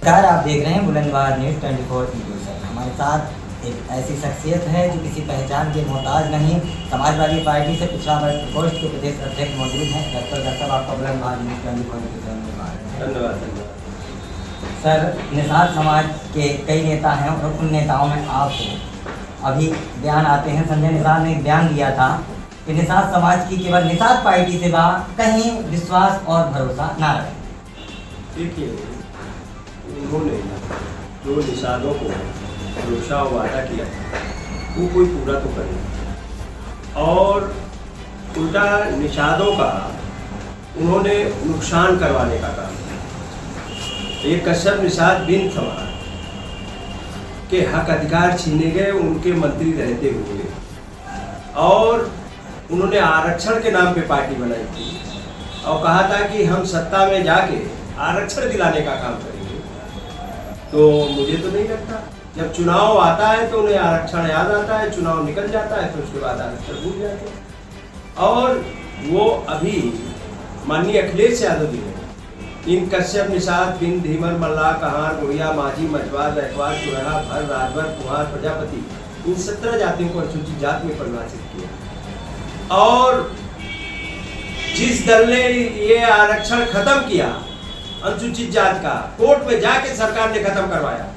नमस्कार, आप देख रहे हैं बुलंदबाज न्यूज़ 24 सर। हमारे साथ एक ऐसी शख्सियत है जो किसी पहचान के मोहताज नहीं, समाजवादी पार्टी से पिछड़ा वर्ग प्रकोष्ठ के प्रदेश अध्यक्ष मौजूद हैं। डॉक्टर साहब, आपका बुलंदबाज न्यूज़ 24 धन्यवाद। सर, निषाद समाज के कई नेता हैं और उन नेताओं में आप हो। अभी बयान आते हैं, संजय निषाद ने एक बयान दिया था कि निषाद समाज की केवल निषाद पार्टी से कहीं विश्वास और भरोसा न रहे। देखिए, उन्होंने जो निषादों को भरोसा वादा किया था वो कोई पूरा तो करे, और उल्टा निषादों का उन्होंने नुकसान करवाने का काम किया। एक कश्यप निषाद बिन समाज के हक अधिकार छीने गए उनके मंत्री रहते हुए, और उन्होंने आरक्षण के नाम पे पार्टी बनाई थी और कहा था कि हम सत्ता में जाके आरक्षण दिलाने का काम करेंगे। तो मुझे तो नहीं लगता, जब चुनाव आता है तो उन्हें आरक्षण याद आता है, चुनाव निकल जाता है तो उसके बाद आरक्षण भूल जाते हैं। और वो अभी माननीय अखिलेश यादव जी ने इन कश्यप निषाद बिन धीमर मल्ला कहार गोड़िया माझी मझवार रखवार चुरहा भर राजभर कुहार प्रजापति इन 17 जातियों को अनुसूचित जात में परिभाषित किया। और जिस दल ने ये आरक्षण खत्म किया अनुसूचित जात का, कोर्ट में जाके सरकार ने खत्म करवाया,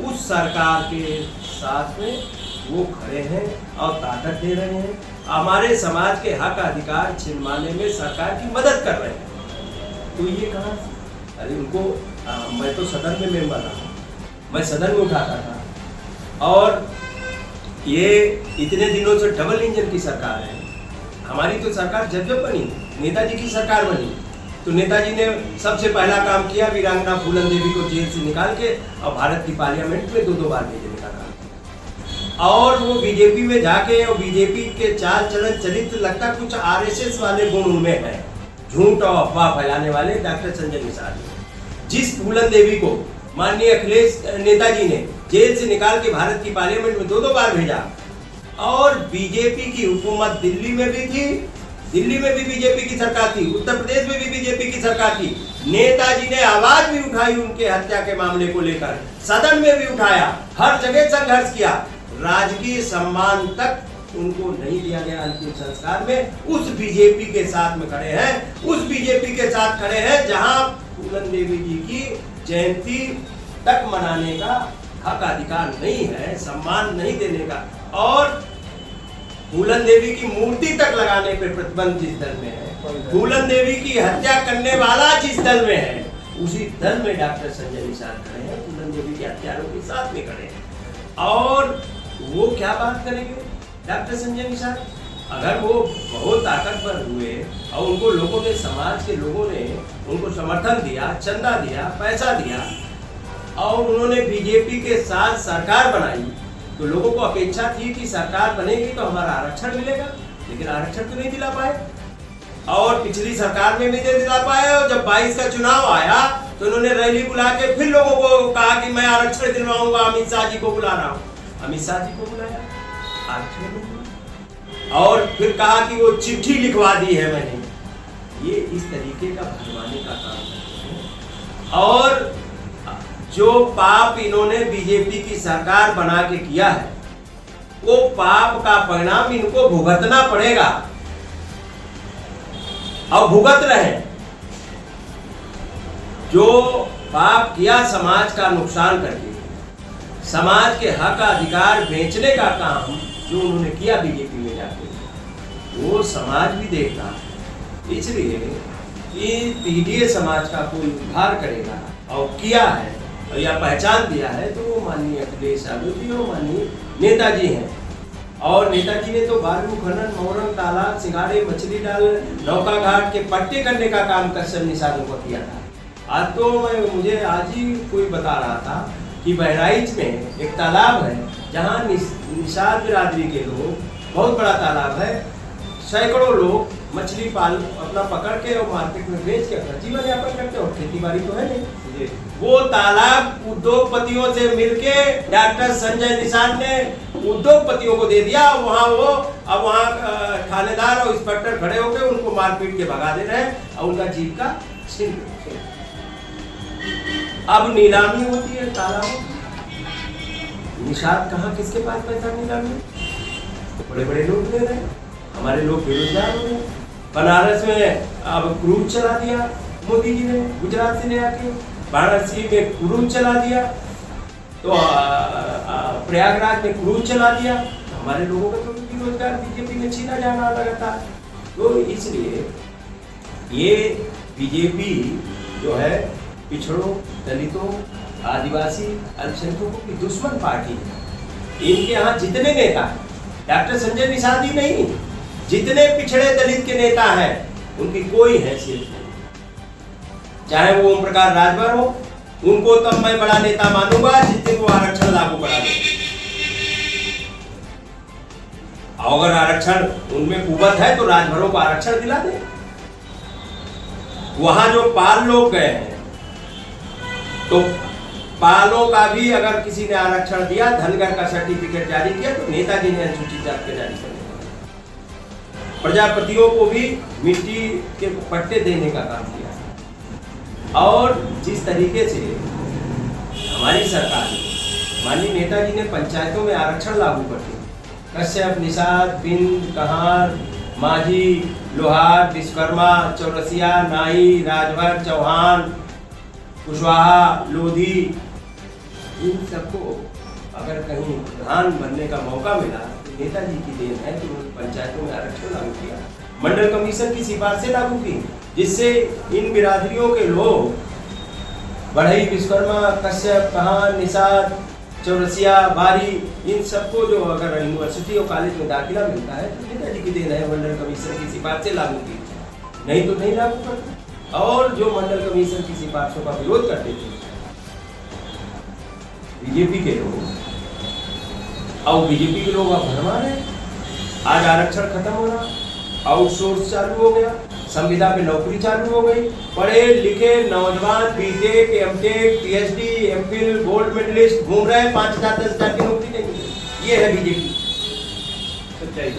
उस सरकार के साथ में वो खड़े हैं और ताकत दे रहे हैं, हमारे समाज के हक अधिकार छिनवाने में सरकार की मदद कर रहे हैं। तो ये कहाँ, अरे उनको मैं तो सदन में मेंबर रहा, मैं सदन में उठाता था, और ये इतने दिनों से डबल इंजन की सरकार है। हमारी तो सरकार जब बनी, नेताजी की सरकार बनी, तो नेताजी ने सबसे पहला काम किया वीरांगना फूलन देवी को जेल से निकाल के और भारत की पार्लियामेंट में 2 बार भेजने का काम किया। और वो बीजेपी में जाके, और बीजेपी के चाल चलन चरित्र लगता कुछ आरएसएस वाले गुण उनमें है, झूठ और अफवाह फैलाने वाले डॉक्टर संजय निषाद। जिस फूलन देवी को माननीय अखिलेश नेताजी ने जेल से निकाल के भारत की पार्लियामेंट में 2 बार भेजा, और बीजेपी की हुकूमत दिल्ली में भी थी, दिल्ली में भी बीजेपी की सरकार थी, उत्तर प्रदेश में भी बीजेपी की सरकार थी, नेताजी ने आवाज भी उठाई उनके हत्या के मामले को लेकर, सदन में भी उठाया, हर जगह संघर्ष किया, राजकीय सम्मान तक उनको नहीं दिया गया अंतिम संस्कार में। उस बीजेपी के साथ में खड़े हैं, उस बीजेपी के साथ खड़े हैं जहां फूलन देवी जी की जयंती तक मनाने का हक अधिकार नहीं है, सम्मान नहीं देने का, और फूलन देवी की मूर्ति तक लगाने पर प्रतिबंध जिस दल में है, फूलन देवी की हत्या करने वाला जिस दल में है, उसी दल में डॉक्टर संजय निषाद खड़े हैं, फूलन देवी के हत्यारों के साथ में खड़े हैं। और वो क्या बात करेंगे डॉक्टर संजय निषाद? अगर वो बहुत ताकतवर हुए और उनको लोगों ने, समाज के लोगों ने उनको समर्थन दिया, चंदा दिया, पैसा दिया, और उन्होंने बीजेपी के साथ सरकार बनाई, तो लोगों को अपेक्षा थी कि सरकार बनेगी तो हमारा आरक्षण मिलेगा, लेकिन आरक्षण तो नहीं दिला पाए, और पिछली सरकार में भी नहीं दिला पाए। और जब 22 का चुनाव आया तो उन्होंने रैली बुला के फिर लोगों को कहा कि मैं आरक्षण दिलवाऊंगा, अमित शाह जी को बुला रहा हूँ। अमित शाह जी को बुलाया, आरक्षण नहीं दिया, और फिर कहा कि वो चिट्ठी लिखवा दी है मैंने। ये इस तरीके का भरमाने का काम करते हैं, और जो पाप इन्होंने बीजेपी की सरकार बना के किया है, वो पाप का परिणाम इनको भुगतना पड़ेगा, और भुगत रहे। जो पाप किया समाज का नुकसान करके, समाज के हक अधिकार बेचने का काम जो उन्होंने किया बीजेपी में जाके, वो समाज भी देखता है। इसलिए कि पीडीए समाज का कोई उद्धार करेगा और किया है या पहचान दिया है, तो वो माननीय अखिलेश यादव जी और माननीय नेताजी हैं। और नेताजी ने तो बालू खनन, मोरंग, तालाब, सिंगाड़े, मछली डाल, नौका घाट के पट्टे करने का काम कश्यप निषादों को किया था। आज तो मुझे आज ही कोई बता रहा था कि बहराइच में एक तालाब है जहाँ निषाद बिरादरी के लोग, बहुत बड़ा तालाब है, सैकड़ों लोग मछली पाल अपना पकड़ के और मार्केट में बेच के अपना जीवन यापन करते हैं, और खेती बाड़ी तो है नहीं। वो तालाब उद्योगपतियों से मिलके डॉक्टर संजय निषाद ने उद्योगपतियों को दे दिया। वहाँ वो अब वहाँ थानेदार और इंस्पेक्टर खड़े होकर उनको मारपीट के भगा दे रहे हैं और उनका जीविका छीन। अब नीलामी होती है तालाबों की। निषाद कहाँ किसके पास पैसा नीलामी? तो बड़े बड़े लोग ले रहे हैं, हमारे लोग बेरोजगार हो रहे हैं। बनारस में अब क्रूज चला दिया मोदी जी ने, गुजरात से ले आके वाराणसी में क्रूज चला दिया, तो प्रयागराज में क्रूज चला दिया। तो हमारे लोगों का तो रोजगार बीजेपी में छीना जाना लगातार। तो इसलिए ये बीजेपी जो है पिछड़ों, दलितों, आदिवासी, अल्पसंख्यकों की दुश्मन पार्टी है। इनके यहाँ जितने नेता, डॉक्टर संजय निषाद ही नहीं, जितने पिछड़े दलित के नेता हैं उनकी कोई हैसियत नहीं। चाहे वो ओम प्रकाश राजभर हो, उनको तब मैं बड़ा नेता मानूंगा जिस दिन वो आरक्षण लागू करा दे। अगर आरक्षण उनमें कुवत है तो राजभरों को आरक्षण दिला दे। वहां जो पाल लोग गए हैं, तो पालों का भी अगर किसी ने आरक्षण दिया, धनगर का सर्टिफिकेट जारी किया, तो नेताजी ने अनुसूचित जाति का जारी कर दिया। प्रजापतियों को भी मिट्टी के पट्टे देने का काम किया। और जिस तरीके से हमारी सरकार ने, माननीय नेताजी ने पंचायतों में आरक्षण लागू कर दिया, कश्यप, निषाद, बिंद, कहार, माझी, लोहार, विश्वकर्मा, चौरसिया, नाई, राजभर, चौहान, कुशवाहा, लोधी, इन सबको अगर कहीं प्रधान बनने का मौका मिला तो नेताजी की देन है कि उन्होंने पंचायतों में आरक्षण लागू किया, मंडल कमीशन की सिफारिशें लागू की, जिससे इन बिरादरियों के लोग बढ़ई, विश्वकर्मा, कश्यप, कहान, निषाद, चौरसिया, बारी, इन सबको जो अगर यूनिवर्सिटी और कॉलेज में दाखिला मिलता है तो नेताजी की देन है मंडल कमीशन की सिफारिशें लागू की, नहीं तो नहीं लागू करते। और जो मंडल कमीशन की सिफारिशों का विरोध करते थे बीजेपी के लोग, और बीजेपी के लोग अब भरमा रहे हैं। आज आरक्षण खत्म हो रहा, आउटसोर्स चालू हो गया, संविदा पे नौकरी चालू हो गई। पढ़े लिखे नौजवान B Tech, M Tech, PhD, MPhil, gold medallist घूम रहे हैं, 5,000 10,000 की नौकरी नहीं मिल रही। ये है बीजेपी सच्चाई।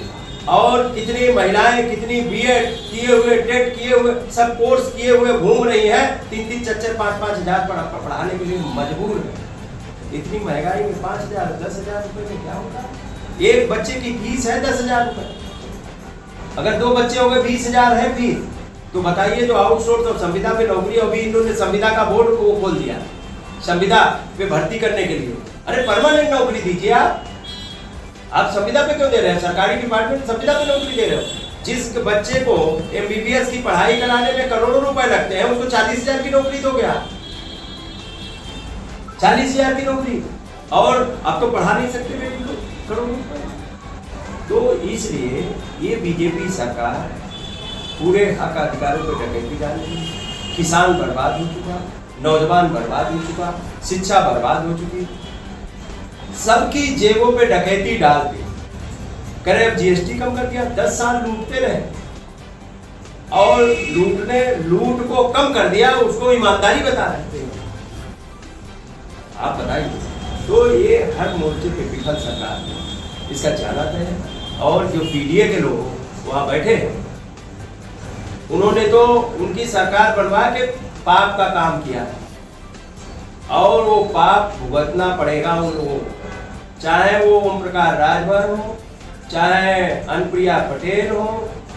और कितनी महिलाएं, कितनी बीएड किए हुए, टेट किए हुए, सब कोर्स किए हुए घूम रही हैं, 3-3, 4-4, 5-5 हजार पढ़ाने के लिए मजबूर है। इतनी महंगाई में 5,000, 10,000 रुपए में क्या होगा? एक बच्चे की फीस है 10,000 रुपए। अगर 2 बच्चे हो गए 20,000 है फीस। तो बताइए जो आउटसोर्स और संविदा पे नौकरी, अभी इन्होंने संविदा का बोर्ड को खोल दिया संविदा पे भर्ती करने के लिए। अरे परमानेंट नौकरी दीजिए आप संविदा पे क्यों दे रहे हैं? सरकारी डिपार्टमेंट संविदा पे नौकरी दे रहे हो। जिस बच्चे को एमबीबीएस की पढ़ाई कराने में करोड़ों रुपए लगते हैं, उसको 40,000 की नौकरी दोगे आप? 40,000 की नौकरी, और अब तो पढ़ा नहीं सकते बेटी को करोड़ों रुपए। तो इसलिए ये बीजेपी सरकार पूरे हक अधिकारों पर डकैती डाल रही है। किसान बर्बाद हो चुका, नौजवान बर्बाद हो चुका, शिक्षा बर्बाद हो चुकी, सबकी जेबों पे डकैती डाल दी। करे अब जीएसटी कम कर दिया, 10 साल लूटते रहे और लूट को कम कर दिया, उसको ईमानदारी बता रहे थे। आप बताइए। तो ये हर मोर्चे पे विफल सरकार है, इसका चालक है। और जो पीडीए के लोग वहां बैठे हैं, उन्होंने तो उनकी सरकार बनवा के पाप का काम किया है, और वो पाप भुगतना पड़ेगा उन लोगों को। चाहे वो ओम प्रकाश राजभर हो, चाहे अनुप्रिया पटेल हो,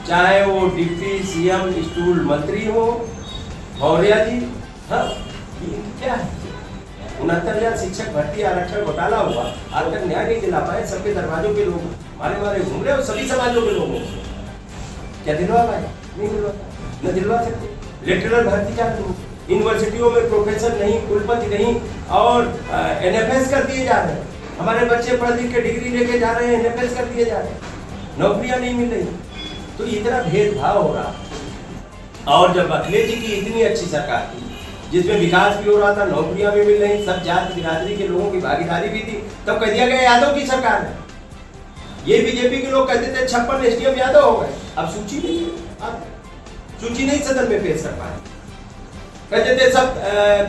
चाहे वो डिप्टी सीएम स्टूल मंत्री हो मौर्य जी। हाँ, क्या है 69,000 शिक्षक भर्ती आरक्षण घोटाला हुआ, आज तक न्याय नहीं दिला पाए। सबके दरवाजों पे लोग मारे मारे घूम रहे हो, सभी समाजों के लोगों को क्या दिलवा पाए? नहीं दिलवा, न दिलवा सकते। लेटरल भर्ती चालू, यूनिवर्सिटियों में प्रोफेसर नहीं, कुलपति नहीं, और एनएफएस कर दिए जा रहे हैं। हमारे बच्चे पढ़ लिख के डिग्री लेके जा रहे हैं, एनएफएस कर दिए जा रहे हैं, नौकरियां नहीं मिल रही। तो इतना भेदभाव हो रहा। और जब अखिलेश जी की इतनी अच्छी सरकार थी, जिसमें विकास भी हो रहा था, नौकरियां भी मिल रही, सब जाति बिरादरी के लोगों की भागीदारी भी थी, तब कह दिया गया यादव की सरकार है। ये बीजेपी के लोग कहते थे 56 एसडीएम यादव हो गए। अब सूची नहीं है, अब सूची नहीं सदन में पेश कर पाए। कहते थे सब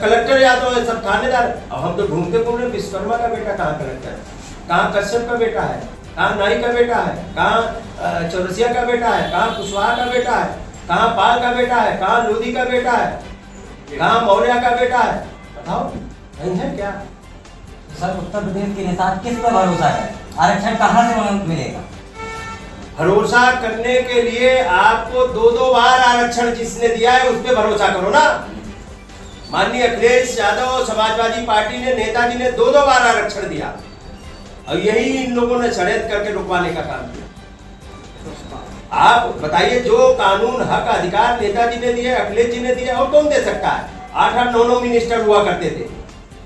कलेक्टर यादव है, सब थानेदार। अब हम तो ढूंढते घूम रहे, विश्वकर्मा का बेटा कहाँ कलेक्टर है, कहाँ कश्यप का बेटा है, कहाँ नाई का बेटा है, कहाँ चौरसिया का बेटा है, कहाँ कुशवाहा का बेटा है, कहाँ पाल का बेटा है, कहाँ लोधी का बेटा है। ये कहाँ मौर्य का बेटा है? बताओ, नहीं है क्या? सर उत्तर प्रदेश के निषाद किस पर भरोसा है? आरक्षण कहाँ से मिलेगा? भरोसा करने के लिए आपको दो बार आरक्षण जिसने दिया है उस पर भरोसा करो ना। माननीय अखिलेश यादव समाजवादी पार्टी ने, नेताजी ने दो बार आरक्षण दिया और यही इन लोगों ने षड्यंत्र करके रुकवाने का काम किया। आप बताइए, जो कानून हक अधिकार नेताजी ने दिए, अखिलेश जी ने दिए, और कौन दे सकता है? 8-8, 9 मिनिस्टर हुआ करते थे,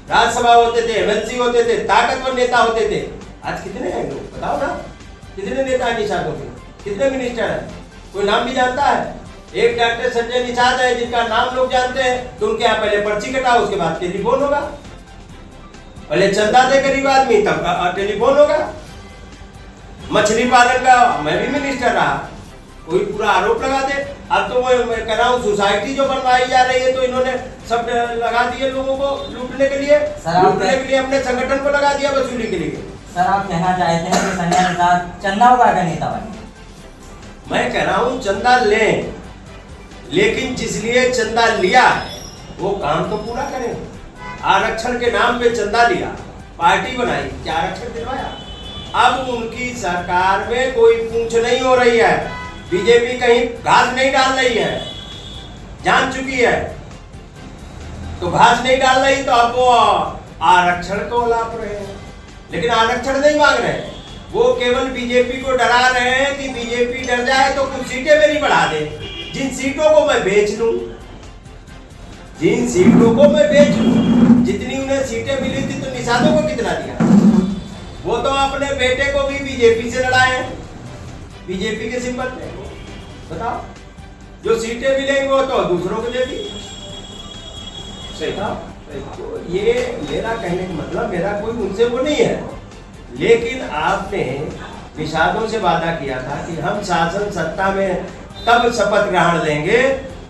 राज्यसभा होते थे, एमएलसी होते थे, ताकतवर नेता होते थे। आज कितने हैं लोग बताओ ना? कितने नेता है निषादों के? कितने मिनिस्टर हैं? कोई नाम भी जानता है? एक डॉक्टर संजय निषाद है जिनका नाम लोग जानते हैं, तो उनके यहाँ पहले पर्ची कटाओ, उसके बाद टेलीफोन होगा। पहले चंदा दे गरीब आदमी, तब टेलीफोन होगा। मछली पालन का मैं भी मिनिस्टर रहा, कोई पूरा आरोप लगा दे। अब तो मैं कह रहा हूँ सोसाइटी जो बनवाई जा रही है तो इन्होंने सब लगा दिए लोगों को लूटने के लिए, अपने संगठन को लगा दिया वसूली के लिए। सर आप कहना चाहते हैं कि संजय निषाद चंदा उगा का नेता बने? मैं कह रहा हूँ चंदा लें, लेकिन जिसलिए चंदा लिया है वो काम तो पूरा करें। आरक्षण के नाम पे चंदा लिया, पार्टी बनाई, क्या आरक्षण दिलवाया? अब उनकी सरकार में कोई पूंछ नहीं हो रही है, बीजेपी कहीं घास नहीं डाल रही है, जान चुकी है। तो घास नहीं डाल रही तो अब वो आरक्षण को लाभ रहे हैं, लेकिन आरक्षण नहीं मांग रहे हैं। वो केवल बीजेपी को डरा रहे हैं कि बीजेपी डर जाए तो कुछ सीटें मेरी बढ़ा दे, जिन सीटों को मैं बेच लूं, जिन सीटों को मैं बेच लूं। जितनी उन्हें सीटें मिली थी तो निषादों को कितना दिया? वो तो अपने बेटे को भी बीजेपी से लड़ाए हैं, बीजेपी के सिंबल पे। बताओ, जो सीटें मिलेंगी वो तो दूसरों को दे दी। सही था। तो ये मेरा कहने का मतलब, मेरा कोई उनसे वो नहीं है, लेकिन आपने निषादों से वादा किया था कि हम शासन सत्ता में तब शपथ ग्रहण लेंगे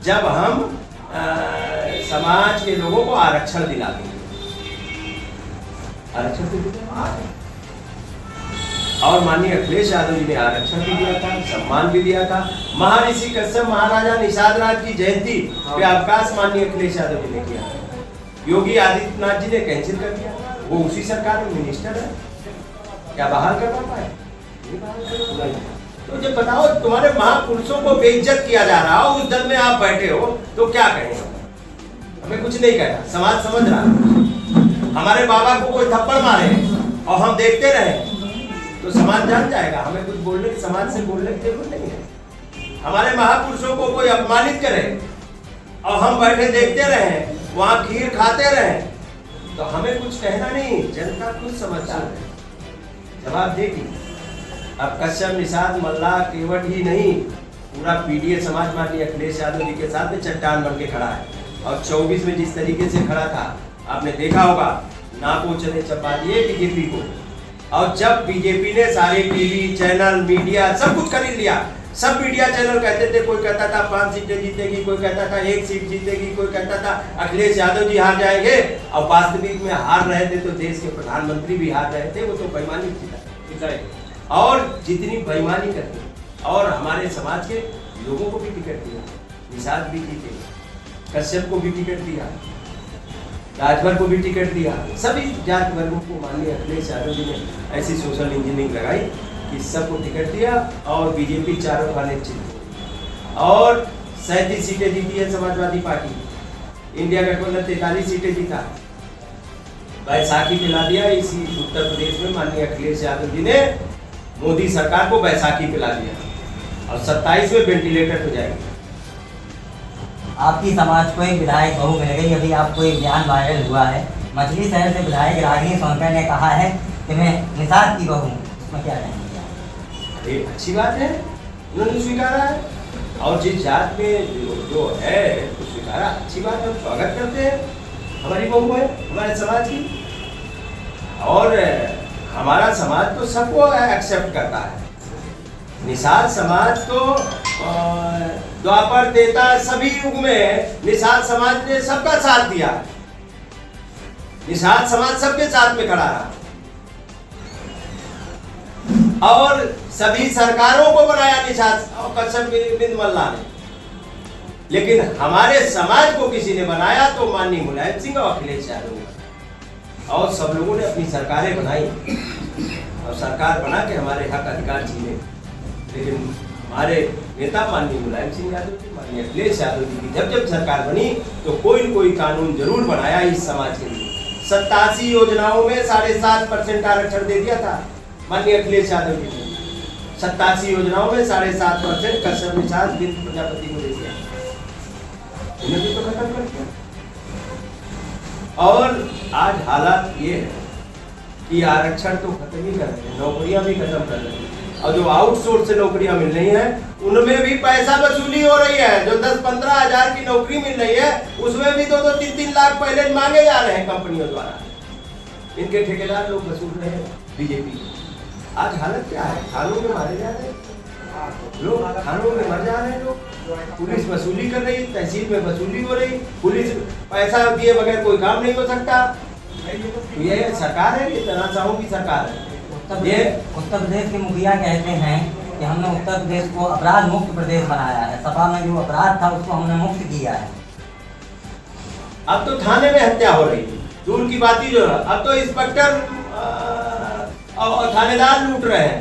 जब हम समाज के लोगों को आरक्षण दिला देंगे। आरक्षण तो दिया और माननीय अखिलेश यादव जी ने आरक्षण भी दिया था, सम्मान भी दिया था। महर्षि कश्यप महाराजा निषाद राज की जयंती पे अवकाश माननीय अखिलेश यादव जी ने किया। योगी आदित्यनाथ जी ने कैंसिल कर दिया, वो उसी सरकार में मिनिस्टर है, क्या बहाल करवा पाए? तो जब बताओ, तुम्हारे महापुरुषों को बेइज्जत किया जा रहा हो, उस दल में आप बैठे हो, तो क्या कहें? हमें कुछ नहीं कहना, समाज समझ रहा है। हमारे बाबा को कोई थप्पड़ मारे और हम देखते रहे तो समाज जान जाएगा, हमें कुछ बोलने की, समाज से बोलने की जरूरत नहीं है। हमारे महापुरुषों को कोई अपमानित करे और हम बैठे देखते रहे, वहां खीर खाते रहे, तो हमें कुछ कहना नहीं, जनता कुछ समझदार है। जवाब देगी। अब कश्यप, निषाद, मल्ला, केवट ही नहीं, पूरा पीडीए समाज माननीय अखिलेश यादव जी के साथ में चट्टान बन के खड़ा है। और 24 में जिस तरीके से खड़ा था आपने देखा होगा, नाकोचने चपा दिए बीजेपी को। और जब बीजेपी ने सारे टीवी चैनल, मीडिया सब कुछ खरीद लिया, सब मीडिया चैनल कहते थे, कोई कहता था 5 सीटें जीतेगी, कोई कहता था 1 सीट जीतेगी, कोई कहता था अखिलेश यादव जी हार जाएंगे, और वास्तविक में हार रहे थे तो देश के प्रधानमंत्री भी हार रहे थे। वो तो बेईमानी थी। और जितनी बेईमानी करती, और हमारे समाज के लोगों को भी टिकट दिया, निषाद भी जीते, कश्यप को भी टिकट दिया, राजभर को भी टिकट दिया, सभी जाति वर्गों को माननीय अखिलेश यादव जी ने ऐसी सोशल इंजीनियरिंग लगाई कि सबको टिकट दिया। और बीजेपी चारों खाने जीती और 37 सीटें जीती है समाजवादी पार्टी। इंडिया गठबंधन 43 सीटें जीता, बैसाखी पिला दिया। इसी उत्तर प्रदेश में माननीय अखिलेश यादव जी ने मोदी सरकार को बैसाखी पिला दिया और 27 में वेंटिलेटर हो जाएगी। आपकी समाज को एक विधायक बहू मिल गई। अभी आपको एक बयान वायरल हुआ है, मछली शहर से विधायक रागिनी सोनकर ने कहा है कि मैं निषाद की बहू हूँ, इसमें क्या कहेंगे? ये अच्छी बात है, उन्होंने स्वीकारा है, और जिस जात में जो है तो स्वीकारा, अच्छी बात है, स्वागत करते हैं। हमारी बहू है हमारे समाज की, और हमारा समाज तो सबको एक्सेप्ट करता है। निषाद समाज तो द्वापर देता सभी युग में निषाद समाज ने सबका साथ दिया। निषाद समाज सबके साथ में खड़ा रहा और सभी सरकारों को बनाया निषाद और कश्यप बिंद मल्ला ने। लेकिन हमारे समाज को किसी ने बनाया तो माननीय मुलायम सिंह और अखिलेश यादव ने, और सब लोगों ने अपनी सरकारें बनाई और सरकार बना के हमारे हक अधिकार छीने। लेकिन हमारे नेता माननीय मुलायम सिंह यादव जी, माननीय अखिलेश यादव जी की जब जब सरकार बनी तो कोई न कोई कानून जरूर बनाया इस समाज के लिए। 87 योजनाओं में 7.5% आरक्षण दे दिया था माननीय अखिलेश यादव जी ने। 87 योजनाओं में 7.5% कश्यप निषाद बिंदु प्रजापति को दे दिया, इन्हें भी तो खत्म कर दिया। और आज हालात ये है कि आरक्षण तो खत्म ही कर रहे हैं, नौकरियां भी खत्म कर रहे हैं, और जो आउटसोर्स से नौकरियां मिल रही हैं उनमें भी पैसा वसूली हो रही है। जो 10-15 हजार की नौकरी मिल रही है उसमें भी 2-2, 3-3 लाख पहले मांगे जा रहे हैं कंपनियों द्वारा। इनके ठेकेदार लोग वसूल रहे हैं बीजेपी। आज हालत क्या है, थानों में मारे जा रहे हैं लोग, थानों में मर जा रहे हैं लोग, पुलिस वसूली कर रही, तहसील में वसूली हो रही, पुलिस पैसा दिए बगैर कोई काम नहीं हो सकता। तो ये सरकार है, ये तनाशाहों की सरकार है। उत्तर प्रदेश के मुखिया कहते हैं कि हमने उत्तर प्रदेश को अपराध मुक्त प्रदेश बनाया है, सपा में जो अपराध था उसको हमने मुक्त किया है। अब तो थाने में हत्या हो रही है, दूर की बात ही जो है, अब तो इंस्पेक्टर और थानेदार लूट रहे हैं,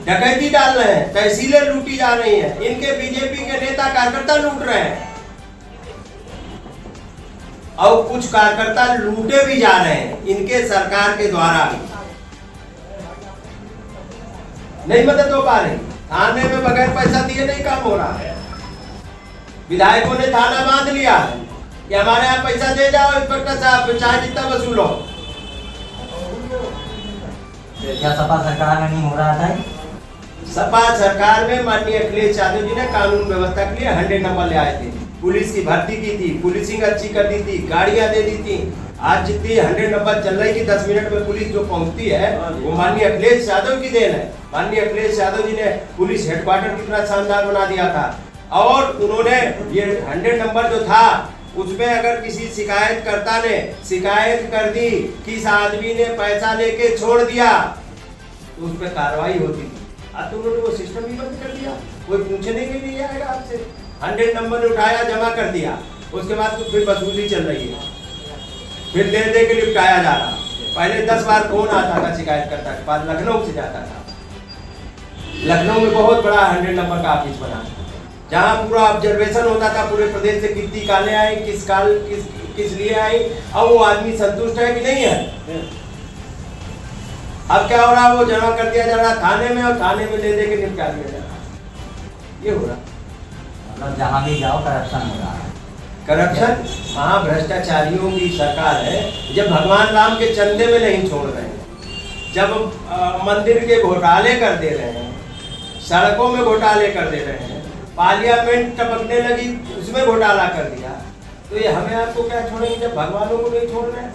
डकैती डाल रहे हैं, तहसीलें लूटी जा रही हैं, इनके बीजेपी के नेता कार्यकर्ता लूट रहे हैं, और कुछ कार्यकर्ता लूटे भी जा रहे हैं इनके सरकार के द्वारा भी। नहीं मदद हो पा रही, थाने में बगैर पैसा दिए नहीं काम हो रहा है। विधायकों ने थाना बांध लिया है कि हमारे यहाँ पैसा दे जाओ इंस्पेक्टर साहब, चाहे जितना वसूलो। क्या सपा सरकार में नहीं हो रहा था? सपा सरकार में माननीय अखिलेश यादव जी ने कानून व्यवस्था के लिए 100 नंबर ले आए थे, पुलिस की भर्ती की थी, पुलिसिंग अच्छी कर दी थी, गाड़ियां दे दी थी। आज जितनी 100 नंबर चल रही थी 10 मिनट में पुलिस जो पहुंचती है वो माननीय अखिलेश यादव की देन है। माननीय अखिलेश यादव जी ने पुलिस हेडक्वार्टर कितना शानदार बना दिया था, और उन्होंने ये 100 नंबर जो था उसमें अगर किसी शिकायतकर्ता ने शिकायत कर दी कि इस आदमी ने पैसा लेके छोड़ दिया तो उस पर कार्रवाई होती थी। अब तो उन्होंने वो सिस्टम ही बंद कर दिया, कोई पूछने के लिए आएगा आपसे। 100 नंबर उठाया, जमा कर दिया, उसके बाद तो फिर वसूली चल रही है, फिर ले दे के निपटाया जा रहा। पहले 10 बार फोन आता था शिकायतकर्ता के पास, लखनऊ से जाता था। लखनऊ में बहुत बड़ा 100 नंबर का ऑफिस बना, जहाँ पूरा ऑब्जर्वेशन होता था पूरे प्रदेश से कितनी कालें आई, किस लिए आई, अब वो आदमी संतुष्ट है कि नहीं है। अब क्या हो रहा, वो जमा कर दिया जा रहा थाने में, और थाने में ले दे के निपटा दिया जा रहा, ये हो रहा। मतलब जहाँ भी जाओ करप्शन हो रहा है। करप्शन, महाभ्रष्टाचारियों की सरकार है। जब भगवान राम के चंदे में नहीं छोड़ रहे हैं, जब मंदिर के घोटाले कर दे रहे हैं, सड़कों में घोटाले कर दे रहे हैं, पार्लियामेंट टपकने लगी उसमें घोटाला कर दिया, तो ये हमें आपको क्या छोड़ेंगे जब भगवानों को नहीं छोड़ रहे हैं।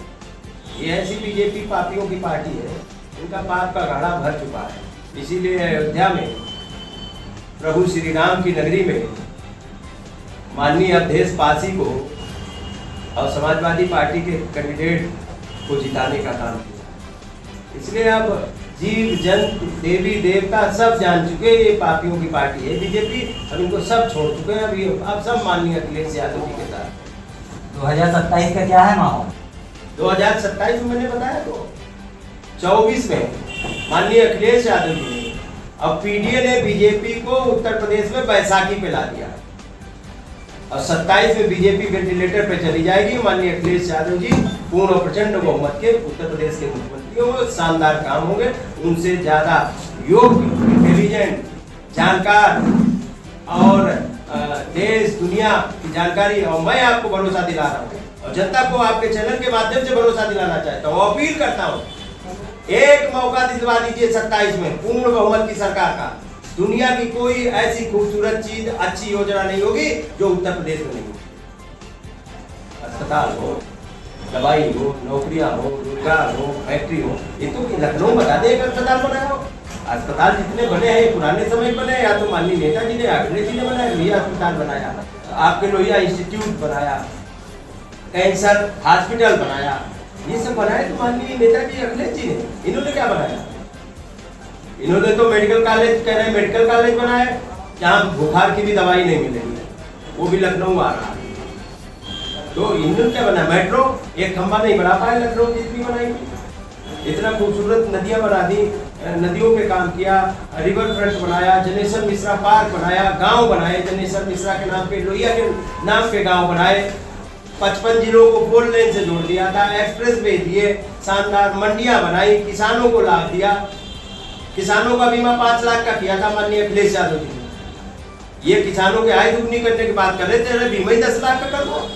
ये ऐसी बीजेपी पापियों की पार्टी है, इनका पाप का घड़ा भर चुका है। इसीलिए अयोध्या में प्रभु श्री राम की नगरी में माननीय अवधेश पासी को और समाजवादी पार्टी के कैंडिडेट को जिताने का काम किया। इसलिए अब जीव जंतु देवी देवता सब जान चुके ये पापियों की पार्टी है बीजेपी, अब इनको सब छोड़ चुके हैं। अभी अब सब माननीय अखिलेश यादव जी के साथ। 2027 का क्या है माहौल? 2027 में मैंने बताया तो 24 में माननीय अखिलेश यादव जी ने, अब पीडीए ने बीजेपी को उत्तर प्रदेश में बैसाखी पे ला दिया, और 27 में बीजेपी वेंटिलेटर पे चली जाएगी। माननीय अखिलेश यादव जी पूर्ण और प्रचंड बहुमत के उत्तर प्रदेश के मुख्यमंत्री होंगे, शानदार काम होंगे, उनसे ज्यादा योग्य, इंटेलिजेंट, जानकार और देश दुनिया की जानकारी, और मैं आपको भरोसा दिला रहा हूँ और जनता को आपके चैनल के माध्यम से भरोसा दिलाना चाहता हूँ, अपील करता हूँ, एक मौका दिलवा दीजिए 27 में पूर्ण बहुमत की सरकार का। दुनिया की कोई ऐसी खूबसूरत चीज, अच्छी योजना नहीं होगी जो उत्तर प्रदेश में नहीं होगी। अस्पताल हो, दवाई हो, नौकरियां हो, रोजगार हो, फैक्ट्री हो, ये तो लखनऊ बता दे एक अस्पताल बनाया हो। अस्पताल जितने बने हैं पुराने समय बने, या तो माननीय नेताजी ने, अखिलेश जी ने बनाया, लोहिया अस्पताल बनाया, आपके लोहिया इंस्टीट्यूट बनाया, कैंसर हॉस्पिटल बनाया, ये सब बनाए तो माननीय नेताजी अखिलेश जी ने। इन्होंने क्या बनाया? इन्होंने तो मेडिकल कॉलेज कह रहे हैं, मेडिकल कॉलेज बनाया जहाँ बुखार की भी दवाई नहीं मिलेगी, वो भी लखनऊ आ रहा है। तो इंजन क्या बना, मेट्रो एक खंभा नहीं बना पाए लखनऊ जितनी बनाएंगे। इतना खूबसूरत नदियां बना दी, नदियों पे काम किया, रिवर फ्रंट बनाया, जनेश्वर मिश्रा पार्क बनाया, गांव बनाए जनेश्वर मिश्रा के नाम पे, लोहिया के नाम पे गांव बनाए, 55 जिलों को 4 लेन से जोड़ दिया था, एक्सप्रेस वे दिए, शानदार मंडियां बनाई, किसानों को लाभ दिया। किसानों का बीमा 5 लाख का किया था माननीय अखिलेश यादव जी ने। ये किसानों के आय दुगनी करने की बात कर रहे थे, अरे बीमा ही 10 लाख का कर दो।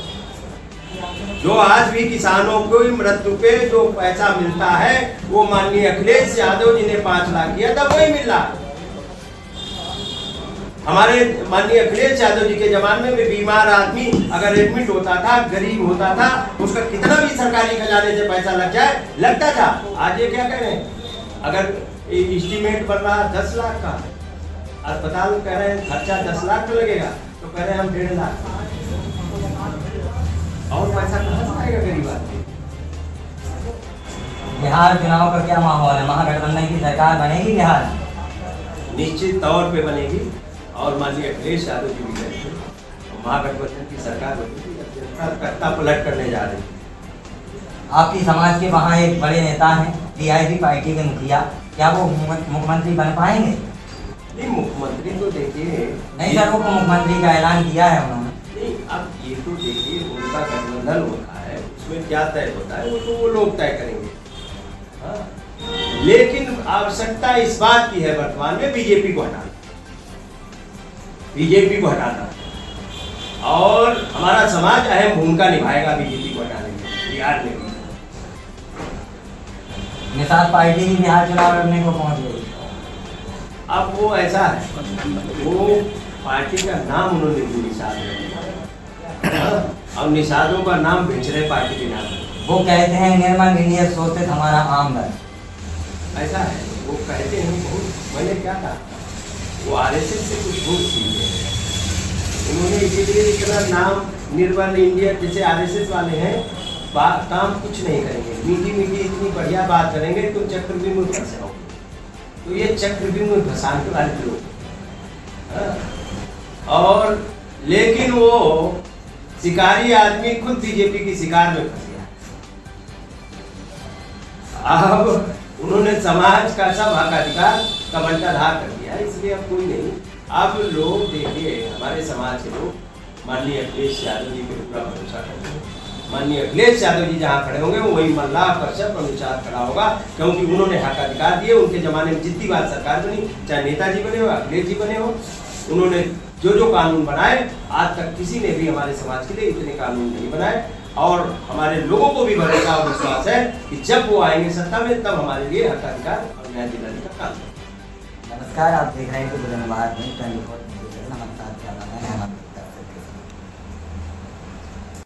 जो आज भी किसानों को मृत्यु पे जो पैसा मिलता है वो माननीय अखिलेश यादव जी ने 5 लाख किया था, वही मिल रहा। हमारे माननीय अखिलेश यादव जी के जमाने में बीमार आदमी अगर एडमिट होता था, गरीब होता था, उसका कितना भी सरकारी खजाने से पैसा लग जाए लगता था। आज ये क्या कह रहे हैं, अगर एस्टीमेट बन रहा 10 लाख का, अस्पताल कह रहे हैं खर्चा 10 लाख का लगेगा, तो कह रहे हैं हम 1.5 लाख, और पैसा कहाँ से आएगा गरीब आदमी। बिहार चुनाव का क्या माहौल है, महागठबंधन की सरकार बनेगी बिहार? निश्चित तौर पे बनेगी और माननीय अखिलेश यादव जी भी बनेंगे, महागठबंधन की सरकार बनेगी, जनता करता पलट करने जा रही है। आपकी समाज के वहाँ एक बड़े नेता हैं टीआईबी पार्टी के मुखिया, क्या वो मुख्यमंत्री बन पाएंगे? नहीं, मुख्यमंत्री तो देखिए, नहीं सर, वो मुख्यमंत्री का ऐलान किया है उन्होंने। नहीं, अब ये तो देखिए उनका गठबंधन होता है, उसमें क्या तय होता है वो तो वो लोग तय करेंगे। हाँ। लेकिन आवश्यकता इस बात की है वर्तमान में बीजेपी को हटाना, बीजेपी को हटाना, और हमारा समाज अहम भूमिका निभाएगा बीजेपी को हटाने में बिहार में। निषाद पार्टी भी बिहार चुनाव लड़ने को पहुंच गई। अब वो ऐसा है, वो पार्टी का नाम उन्होंने दिया निषाद ने, और निषादों का नाम बेच रहे पार्टी के नाम। वो कहते हैं निर्मल इंडिया सोचते हमारा आम घर। ऐसा है, वो कहते हैं बहुत। मैंने क्या कहा, वो आरएसएस से कुछ बहुत सीखे हैं। उन्होंने इसीलिए इतना नाम निर्मल इंडिया, जैसे आरएसएस वाले हैं, काम कुछ नहीं करेंगे, मीठी मीठी इतनी बढ़िया बात करेंगे तुम चक्रव्यूह में फंस जाओगे। तो ये चक्रव्यूह में फंसान के वाले लोग, और लेकिन वो शिकारी आदमी खुद बीजेपी की शिकार में फंस गया। अब उन्होंने समाज का सब हक अधिकार का बंटाधार कर दिया, इसलिए अब कोई नहीं। अब लोग देखिए, हमारे समाज के लोग माननीय अखिलेश यादव जी पे पूरा भरोसा करते हैं। माननीय अखिलेश यादव जी जहाँ खड़े होंगे वही मल्लाह कश्यप अनुसार खड़ा होगा, क्योंकि उन्होंने हक अधिकार दिए। उनके जमाने में जितनी बार सरकार बनी, चाहे नेताजी बने हो, अखिलेश जी बने हो, उन्होंने जो जो कानून बनाए, आज तक किसी ने भी हमारे समाज के लिए इतने कानून नहीं बनाए। और हमारे लोगों को भी भरोसा और विश्वास है कि जब वो आएंगे सत्ता में, तब हमारे लिए हक अधिकार और न्याय दिलाने का काम। नमस्कार, आप देख रहे हैं कि धन्यवाद।